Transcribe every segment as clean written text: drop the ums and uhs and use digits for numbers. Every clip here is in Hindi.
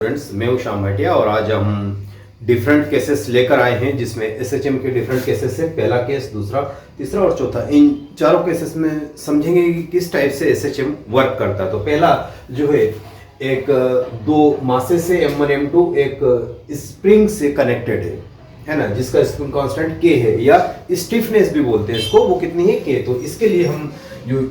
फ्रेंड्स, मैं हूं श्याम भाटिया और आज हम डिफरेंट केसेस लेकर आए हैं जिसमें एसएचएम के डिफरेंट केसेस है। पहला केस, दूसरा, तीसरा और चौथा। इन चारों केसेस में समझेंगे कि किस टाइप से एसएचएम वर्क करता है। तो पहला जो है, एक दो मासेस से M1 M2 एक स्प्रिंग से कनेक्टेड है ना, जिसका स्प्रिंग कांस्टेंट K है या स्टिफनेस भी बोलते हैं इसको। वो कितनी है? K। तो इसके लिए हम जो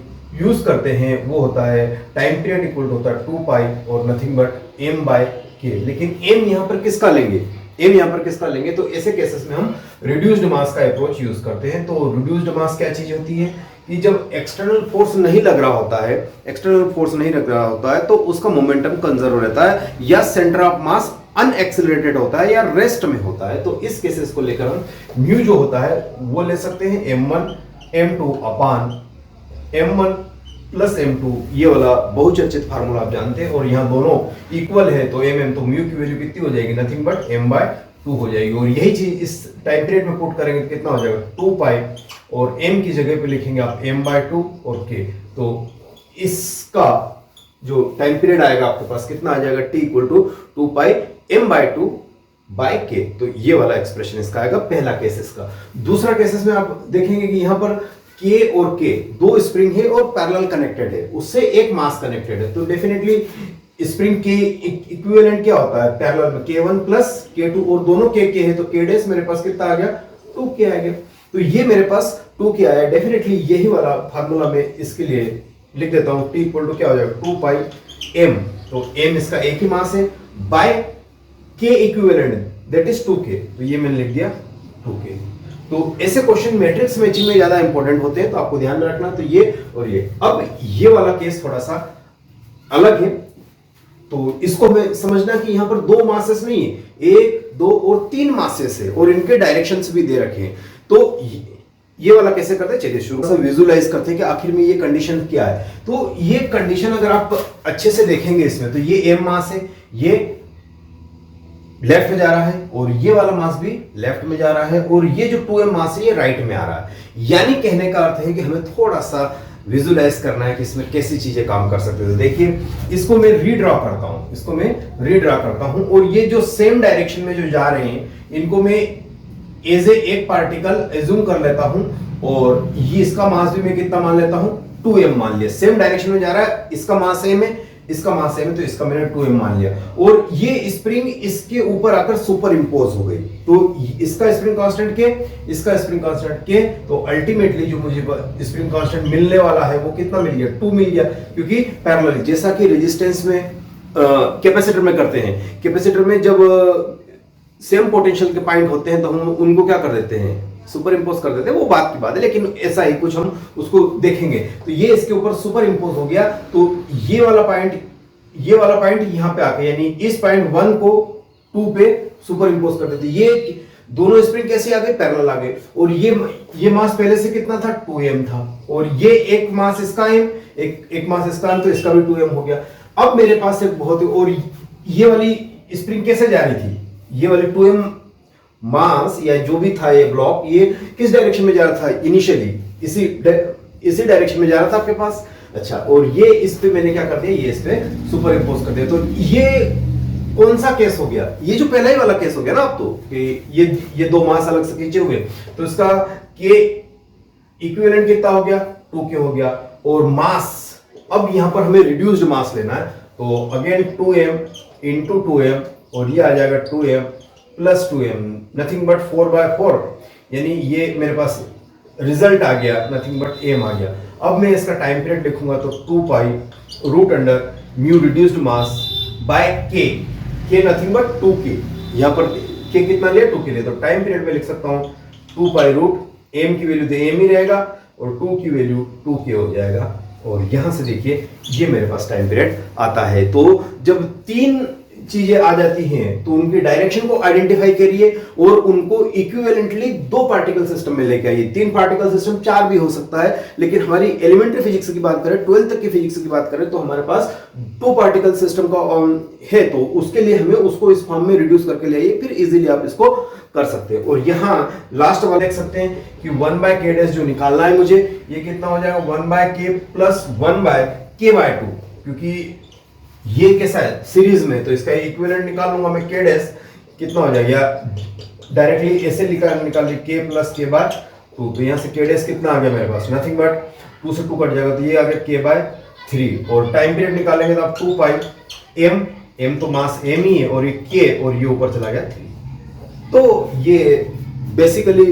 यूज करते हैं वो होता है टाइम पीरियड इक्वल होता है 2 पाई और nothing but m by k। लेकिन m यहाँ पर किसका लेंगे? m यहाँ पर किसका लेंगे? तो ऐसे केसेस में हम रिड्यूस्ड मास का अप्रोच यूज करते हैं। तो रिड्यूस्ड मास क्या चीज होती है कि जब एक्सटर्नल फोर्स नहीं लग रहा होता है, तो उसका मोमेंटम कंजर्व रहता है या सेंटर ऑफ मास अनएक्सेलरेटेड होता है या रेस्ट में होता है। तो इस केसेस को लेकर हम म्यू जो होता है वो ले सकते हैं m1 m2 अपान m1 प्लस m2। ये वाला बहुचर्चित फार्मूला आप जानते हैं और यहाँ दोनों इक्वल है तो mm, तो म्यू की वैल्यू कितनी हो जाएगी? नथिंग बट m/2 हो जाएगी। और यही चीज इस टाइम पीरियड में पुट करेंगे कितना हो जाएगा? 2 पाई और m की जगह पे लिखेंगे आप m/2 और k। तो इसका जो टाइम पीरियड आएगा आपके पास कितना आ जाएगा? t equal to 2 pi m/2 by k। तो ये वाला एक्सप्रेशन इसका आएगा, पहला केस इसका। दूसरा केसेस में आप देखेंगे कि यहाँ पर K और K दो स्प्रिंग है और पैरेलल कनेक्टेड है, उससे एक मास कनेक्टेड है। तो डेफिनेटली स्प्रिंग के इक्विवेलेंट क्या होता है? पैरेलल में K1 प्लस K2 और दोनों K है तो K डैश मेरे पास कितना आ गया? 2K आ गया। तो ये मेरे पास 2K आया। डेफिनेटली यही वाला फार्मूला में इसके लिए लिख देता हूं, T इक्वल टू क्या हो जाएगा? 2 पाई m। तो m इसका एक ही मास है by K equivalent that is 2K। तो ये मैंने लिख दिया 2K। तो ऐसे क्वेश्चन मैट्रिक्स मैचिंग में ज्यादा इंपॉर्टेंट होते हैं तो आपको ध्यान रखना। तो ये और ये। अब ये वाला केस थोड़ा सा अलग है, तो इसको हमें समझना कि यहां पर दो मासेस नहीं है, 1, 2 और 3 मासेस है और इनके डायरेक्शंस भी दे रखे हैं। तो ये वाला कैसे करते हैं? चलिए शुरू से विजुलाइज करते हैं कि आखिर में ये कंडीशन क्या है। तो ये कंडीशन अगर आप अच्छे से देखेंगे इसमें, तो ये m मास है, ये लेफ्ट में जा रहा है और ये वाला मास भी लेफ्ट में जा रहा है और ये जो 2m मास है ये राइट में आ रहा है। यानी कहने का अर्थ है कि हमें थोड़ा सा विजुलाइज करना है कि इसमें कैसी चीजें काम कर सकते हैं। देखिए, इसको मैं रीड्रॉ करता हूं और ये जो सेम डायरेक्शन में जो जा रहे हैं इनको मैं एज एक पार्टिकल एज्यूम कर लेता हूं और ये इसका मास भी मैं कितना मान लेता हूं? 2m मान लिया। सेम डायरेक्शन में जा रहा है, इसका मास सेम है, इसका मास सेम है, तो इसका मैंने 2m मान लिया और ये स्प्रिंग इसके ऊपर आकर सुपर इंपोज हो गई। तो इसका स्प्रिंग कांस्टेंट K, इसका स्प्रिंग कांस्टेंट K। तो अल्टीमेटली जो मुझे स्प्रिंग कांस्टेंट मिलने वाला है वो कितना मिल गया? 2 मिल गया, क्योंकि पैरेलल, जैसा कि रेजिस्टेंस में कैपेसिटर में करते हैं। कैपेसिटर में जब सेम पोटेंशियल के पॉइंट होते हैं तो हम उनको क्या कर देते हैं? सुपर इंपोज कर देते हैं। वो बात की बात है, लेकिन ऐसा ही कुछ हम उसको देखेंगे। तो ये इसके ऊपर सुपर इंपोज हो गया तो ये वाला पॉइंट यहां पे आके, यानी इस पॉइंट 1 को 2 पे सुपर इंपोज कर देते। ये दोनों स्प्रिंग कैसे आ गए? पैरेलल आ गए। और ये मास पहले से कितना था? 2m था और ये एक मास इसका m, एक मास इसका m, तो इसका भी 2m हो गया। अब मेरे पास एक बहुत, और ये वाली स्प्रिंग कैसे जा रही थी? ये वाली 2m मास या जो भी था ये ब्लॉक, ये किस डायरेक्शन में जा रहा था? इनिशियली इसी डायरेक्शन में जा रहा था आपके पास। अच्छा, और ये इस पे मैंने क्या कर दिया? ये इस पे सुपर इंपोज कर दिया। तो ये कौन सा केस हो गया? ये जो पहला ही वाला केस हो गया ना। अब तो कि ये दो मास अलग से खींचे हुए, तो इसका K इक्विवेलेंट कितना हो गया? 2K हो गया। और मास, अब यहां पर हमें रिड्यूस्ड मास लेना है, तो अगेन 2m इंटू 2m और ये आ जाएगा 2m plus 2m, nothing but 4/4। यानी ये मेरे पास रिजल्ट आ गया, नथिंग बट m आ गया। अब मैं इसका टाइम पीरियड लिखूंगा तो 2 pi root under mu reduced mass by k nothing but 2k। यहां पर k कितना लिया? 2k लिया। तो टाइम पीरियड में लिख सकता हूं 2 पाई रूट m की वैल्यू तो m ही रहेगा और 2 की वैल्यू 2k हो जाएगा। और यहां से देखिए ये मेरे पास टाइम पीरियड आता है। तो जब 3 चीजें आ जाती हैं तो उनकी डायरेक्शन को आइडेंटिफाई करिए और उनको इक्विवेलेंटली 2 पार्टिकल सिस्टम में लेके आइए। 3 पार्टिकल सिस्टम 4 भी हो सकता है, लेकिन हमारी एलिमेंट्री फिजिक्स की बात करें, 12th तक की फिजिक्स की बात करें, तो हमारे पास 2 पार्टिकल सिस्टम का है। तो उसके लिए हमें उसको इस फॉर्म में रिड्यूस करके ले आइए, फिर इजीली आप इसको कर सकते हैं। और यहाँ लास्ट वाला देख सकते हैं कि 1/k डैश जो निकालना है मुझे, ये कितना हो जाएगा? 1/k प्लस 1/k/2, क्योंकि ये कैसा है सीरीज में, तो इसका इक्विवेलेंट निकालूंगा मैं के डैश, कितना हो जाएगा डायरेक्टली ऐसे निकाल के प्लस के बाय 2, तो यहाँ से के डैश कितना आ गया मेरे पास, नथिंग बट 2 से 2 कट जाएगा, तो ये आ गया के बाय 3, और टाइम पीरियड निकालेंगे तो आप 2 पाई एम तो मास एम ही है, और ये के और ये ऊपर चला गया 3। तो ये बेसिकली